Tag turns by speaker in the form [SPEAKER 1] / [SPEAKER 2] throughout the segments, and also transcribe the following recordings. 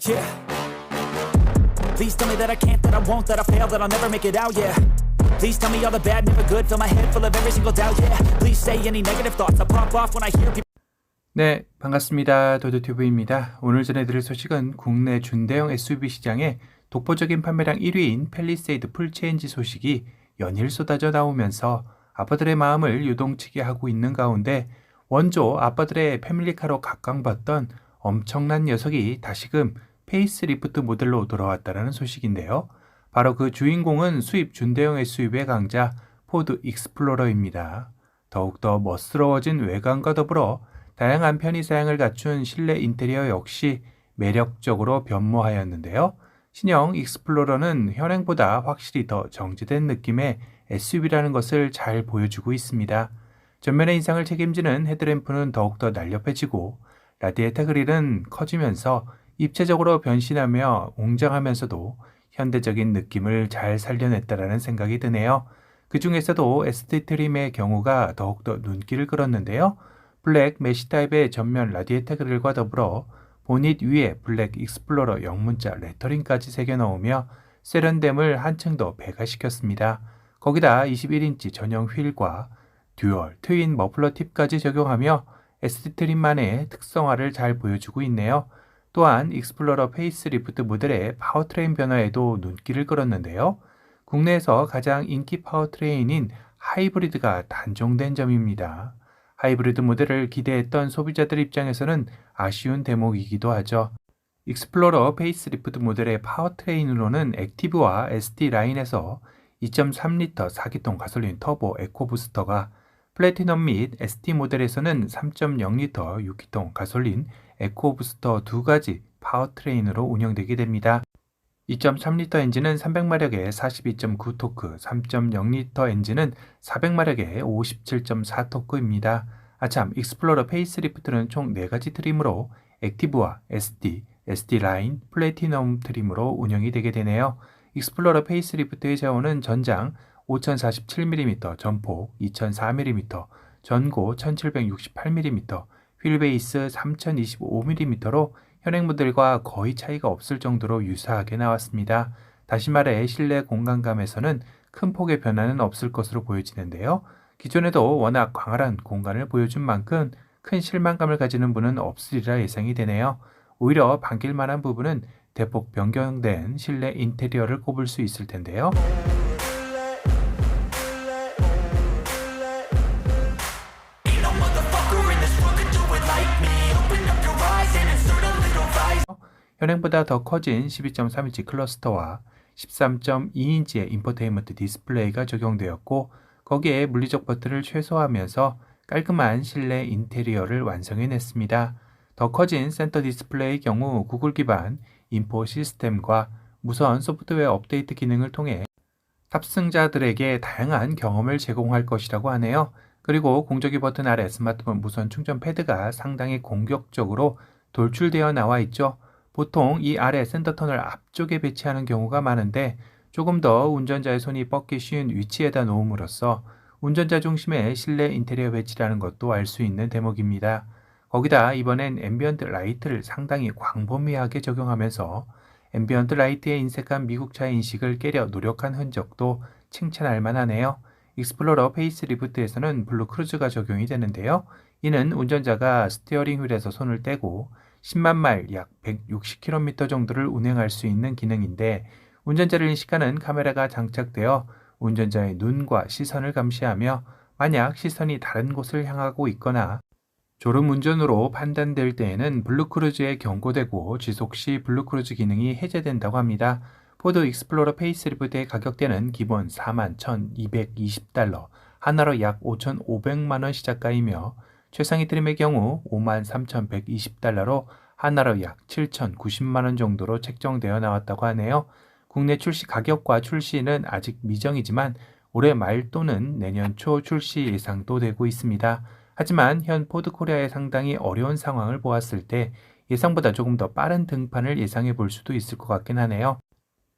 [SPEAKER 1] Yeah. Please tell me that I can't, that I won't, that I fail, that I'll never make it out, yeah. Please tell me all the bad, never good, fill my head full of every single doubt, yeah. Please say any negative thoughts, I pop off when I hear people.
[SPEAKER 2] 네, 반갑습니다. 도도튜브입니다. 오늘 전해드릴 소식은 국내 준대형 SUV 시장에 독보적인 판매량 1위인 팰리세이드 풀체인지 소식이 연일 쏟아져 나오면서 아빠들의 마음을 요동치게 하고 있는 가운데 원조 아빠들의 패밀리카로 각광받던 엄청난 녀석이 다시금 페이스리프트 모델로 돌아왔다는 소식인데요. 바로 그 주인공은 수입 준대형 SUV의 강자 포드 익스플로러입니다. 더욱더 멋스러워진 외관과 더불어 다양한 편의사양을 갖춘 실내 인테리어 역시 매력적으로 변모하였는데요. 신형 익스플로러는 현행보다 확실히 더 정제된 느낌의 SUV라는 것을 잘 보여주고 있습니다. 전면의 인상을 책임지는 헤드램프는 더욱더 날렵해지고 라디에이터 그릴은 커지면서 입체적으로 변신하며 웅장하면서도 현대적인 느낌을 잘 살려냈다라는 생각이 드네요. 그 중에서도 SD 트림의 경우가 더욱더 눈길을 끌었는데요. 블랙 메쉬 타입의 전면 라디에이터 그릴과 더불어 보닛 위에 블랙 익스플로러 영문자 레터링까지 새겨넣으며 세련됨을 한층 더 배가시켰습니다. 거기다 21인치 전용 휠과 듀얼 트윈 머플러 팁까지 적용하며 SD 트림만의 특성화를 잘 보여주고 있네요. 또한 익스플로러 페이스리프트 모델의 파워트레인 변화에도 눈길을 끌었는데요. 국내에서 가장 인기 파워트레인인 하이브리드가 단종된 점입니다. 하이브리드 모델을 기대했던 소비자들 입장에서는 아쉬운 대목이기도 하죠. 익스플로러 페이스리프트 모델의 파워트레인으로는 액티브와 ST 라인에서 2.3L 4기통 가솔린 터보 에코부스터가, 플래티넘 및 ST 모델에서는 3.0L 6기통 가솔린 에코부스터 두 가지 파워트레인으로 운영되게 됩니다. 2.3L 엔진은 300마력의 42.9토크, 3.0L 엔진은 400마력의 57.4토크입니다. 아참, 익스플로러 페이스리프트는 총 4가지 트림으로 액티브와 SD, SD 라인, 플래티넘 트림으로 운영이 되게 되네요. 익스플로러 페이스리프트의 제어는 전장 5047mm, 전폭 2004mm, 전고 1768mm, 휠베이스 3025mm로 현행 모델과 거의 차이가 없을 정도로 유사하게 나왔습니다. 다시 말해 실내 공간감에서는 큰 폭의 변화는 없을 것으로 보여지는데요. 기존에도 워낙 광활한 공간을 보여준 만큼 큰 실망감을 가지는 분은 없으리라 예상이 되네요. 오히려 반길 만한 부분은 대폭 변경된 실내 인테리어를 꼽을 수 있을 텐데요. 현행보다 더 커진 12.3인치 클러스터와 13.2인치의 인포테인먼트 디스플레이가 적용되었고, 거기에 물리적 버튼을 최소화하면서 깔끔한 실내 인테리어를 완성해냈습니다. 더 커진 센터 디스플레이의 경우 구글 기반 인포 시스템과 무선 소프트웨어 업데이트 기능을 통해 탑승자들에게 다양한 경험을 제공할 것이라고 하네요. 그리고 공조기 버튼 아래 스마트폰 무선 충전 패드가 상당히 공격적으로 돌출되어 나와 있죠. 보통 이 아래 센터 터널 앞쪽에 배치하는 경우가 많은데 조금 더 운전자의 손이 뻗기 쉬운 위치에다 놓음으로써 운전자 중심의 실내 인테리어 배치라는 것도 알 수 있는 대목입니다. 거기다 이번엔 앰비언트 라이트를 상당히 광범위하게 적용하면서 앰비언트 라이트의 인색한 미국차 인식을 깨려 노력한 흔적도 칭찬할 만하네요. 익스플로러 페이스리프트에서는 블루 크루즈가 적용이 되는데요. 이는 운전자가 스티어링 휠에서 손을 떼고 10만 마일 약 160km 정도를 운행할 수 있는 기능인데, 운전자를 인식하는 카메라가 장착되어 운전자의 눈과 시선을 감시하며 만약 시선이 다른 곳을 향하고 있거나 졸음 운전으로 판단될 때에는 블루크루즈에 경고되고 지속 시 블루크루즈 기능이 해제된다고 합니다. 포드 익스플로러 페이스리프트의 가격대는 기본 41,220달러, 하나로 약 5,500만원 시작가이며 최상위 트림의 경우 53,120달러로 하나로 약 7,090만원 정도로 책정되어 나왔다고 하네요. 국내 출시 가격과 출시는 아직 미정이지만 올해 말 또는 내년 초 출시 예상도 되고 있습니다. 하지만 현 포드코리아의 상당히 어려운 상황을 보았을 때 예상보다 조금 더 빠른 등판을 예상해 볼 수도 있을 것 같긴 하네요.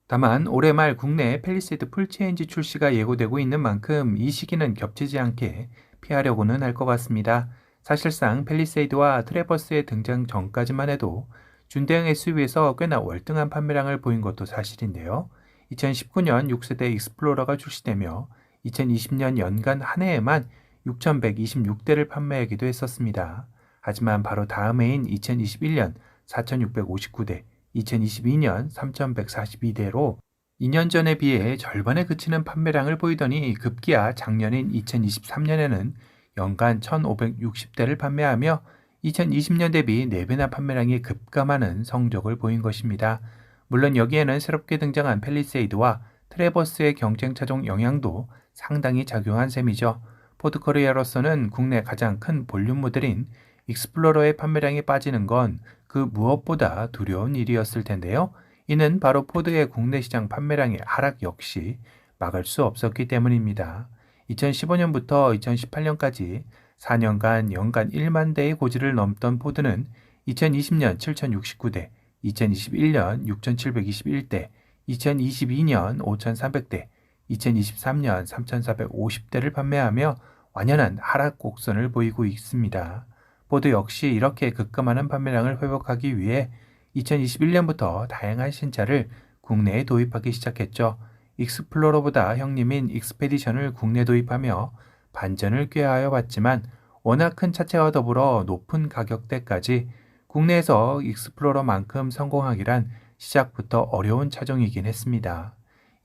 [SPEAKER 2] 다만 올해 말 국내 팰리세이드 풀체인지 출시가 예고되고 있는 만큼 이 시기는 겹치지 않게 피하려고는 할 것 같습니다. 사실상 팰리세이드와 트래버스의 등장 전까지만 해도 준대형 SUV에서 꽤나 월등한 판매량을 보인 것도 사실인데요. 2019년 6세대 익스플로러가 출시되며 2020년 연간 한 해에만 6,126대를 판매하기도 했었습니다. 하지만 바로 다음 해인 2021년 4,659대, 2022년 3,142대로 2년 전에 비해 절반에 그치는 판매량을 보이더니 급기야 작년인 2023년에는 연간 1,560대를 판매하며 2020년 대비 4배나 판매량이 급감하는 성적을 보인 것입니다. 물론 여기에는 새롭게 등장한 팰리세이드와 트래버스의 경쟁 차종 영향도 상당히 작용한 셈이죠. 포드 코리아로서는 국내 가장 큰 볼륨 모델인 익스플로러의 판매량이 빠지는 건 그 무엇보다 두려운 일이었을 텐데요. 이는 바로 포드의 국내 시장 판매량의 하락 역시 막을 수 없었기 때문입니다. 2015년부터 2018년까지 4년간 연간 1만 대의 고지를 넘던 포드는 2020년 7,069대, 2021년 6,721대, 2022년 5,300대, 2023년 3,450대를 판매하며 완연한 하락 곡선을 보이고 있습니다. 포드 역시 이렇게 급감하는 판매량을 회복하기 위해 2021년부터 다양한 신차를 국내에 도입하기 시작했죠. 익스플로러보다 형님인 익스페디션을 국내 도입하며 반전을 꾀하여 봤지만 워낙 큰 차체와 더불어 높은 가격대까지 국내에서 익스플로러만큼 성공하기란 시작부터 어려운 차종이긴 했습니다.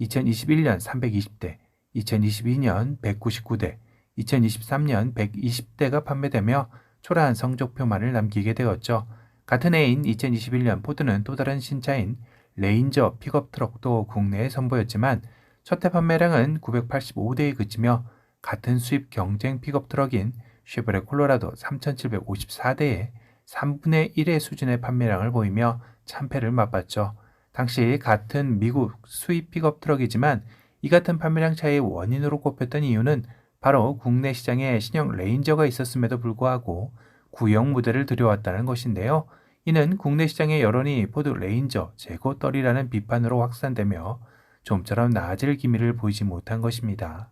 [SPEAKER 2] 2021년 320대, 2022년 199대, 2023년 120대가 판매되며 초라한 성적표만을 남기게 되었죠. 같은 해인 2021년 포드는 또 다른 신차인 레인저 픽업 트럭도 국내에 선보였지만 첫 해 판매량은 985대에 그치며 같은 수입 경쟁 픽업 트럭인 쉐보레 콜로라도 3,754대에 3분의 1의 수준의 판매량을 보이며 참패를 맛봤죠. 당시 같은 미국 수입 픽업 트럭이지만 이 같은 판매량 차이의 원인으로 꼽혔던 이유는 바로 국내 시장에 신형 레인저가 있었음에도 불구하고 구형 모델을 들여왔다는 것인데요. 이는 국내 시장의 여론이 포드 레인저 재고떨이라는 비판으로 확산되며 좀처럼 나아질 기미를 보이지 못한 것입니다.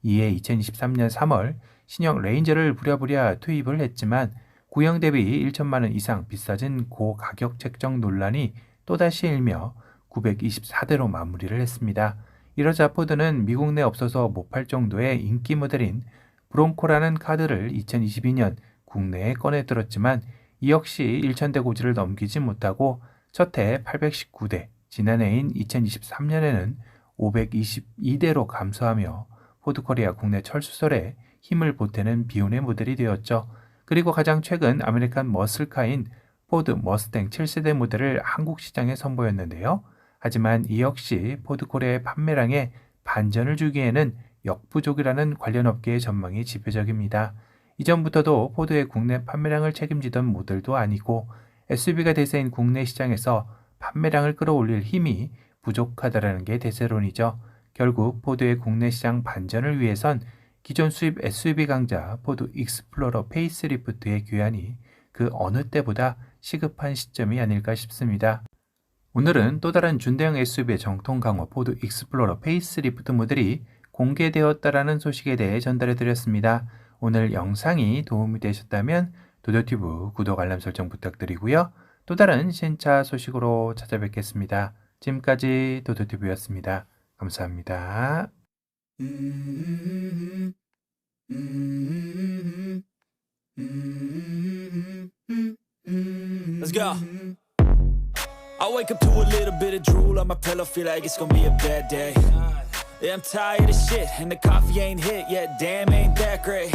[SPEAKER 2] 이에 2023년 3월 신형 레인저를 부랴부랴 투입을 했지만 구형 대비 1천만 원 이상 비싸진 고가격 책정 논란이 또다시 일며 924대로 마무리를 했습니다. 이러자 포드는 미국 내 없어서 못 팔 정도의 인기 모델인 브론코라는 카드를 2022년 국내에 꺼내들었지만 이 역시 1,000대 고지를 넘기지 못하고 첫 해 819대, 지난해인 2023년에는 522대로 감소하며 포드코리아 국내 철수설에 힘을 보태는 비운의 모델이 되었죠. 그리고 가장 최근 아메리칸 머슬카인 포드 머스탱 7세대 모델을 한국 시장에 선보였는데요. 하지만 이 역시 포드코리아의 판매량에 반전을 주기에는 역부족이라는 관련 업계의 전망이 지표적입니다. 이전부터도 포드의 국내 판매량을 책임지던 모델도 아니고 SUV가 대세인 국내 시장에서 판매량을 끌어올릴 힘이 부족하다라는 게 대세론이죠. 결국 포드의 국내 시장 반전을 위해선 기존 수입 SUV 강자 포드 익스플로러 페이스리프트의 귀환이 그 어느 때보다 시급한 시점이 아닐까 싶습니다. 오늘은 또 다른 준대형 SUV의 정통 강호 포드 익스플로러 페이스리프트 모델이 공개되었다라는 소식에 대해 전달해 드렸습니다. 오늘 영상이 도움이 되셨다면 도도튜브 구독 알람 설정 부탁드리고요. 또 다른 신차 소식으로 찾아뵙겠습니다. 지금까지 도도튜브였습니다. 감사합니다.
[SPEAKER 1] Let's go. I wake up to a little bit of drool on my pillow, feel like it's gonna be a bad day. Yeah, I'm tired of shit, and the coffee ain't hit yet, damn, ain't that great.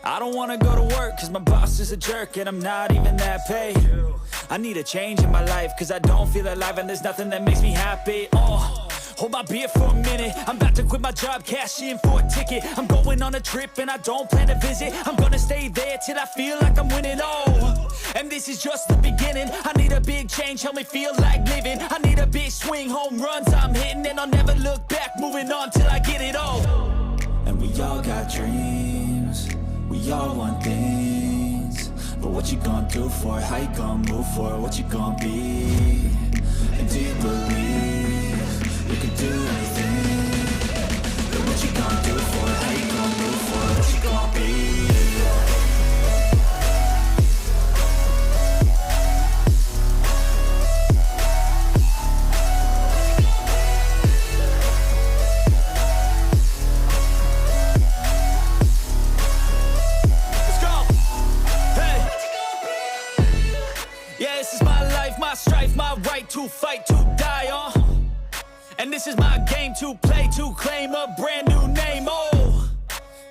[SPEAKER 1] I don't wanna go to work, cause my boss is a jerk, and I'm not even that paid. I need a change in my life, cause I don't feel alive, and there's nothing that makes me happy. Hold my beer for a minute, I'm about to quit my job, cash in for a ticket. I'm going on a trip and I don't plan to visit. I'm gonna stay there till I feel like I'm winning, and this is just the beginning. I need a big change, help me feel like living. I need a big swing, home runs I'm hitting, and I'll never look back, moving on till I get it all. And we all got dreams, we all want things, but what you gonna do for it? How you gonna move for it? What you gonna be? And do you believe you can do anything? But what you gonna do for it? How you gonna move for it? What you gonna be? this is my game to play, to claim a brand new name. Oh,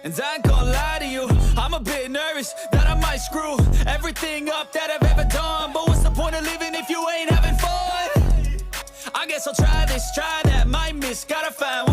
[SPEAKER 1] and I ain't gonna lie to you, I'm a bit nervous that I might screw everything up that I've ever done. But what's the point of living if you ain't having fun? I guess I'll try this, try that, might miss, gotta find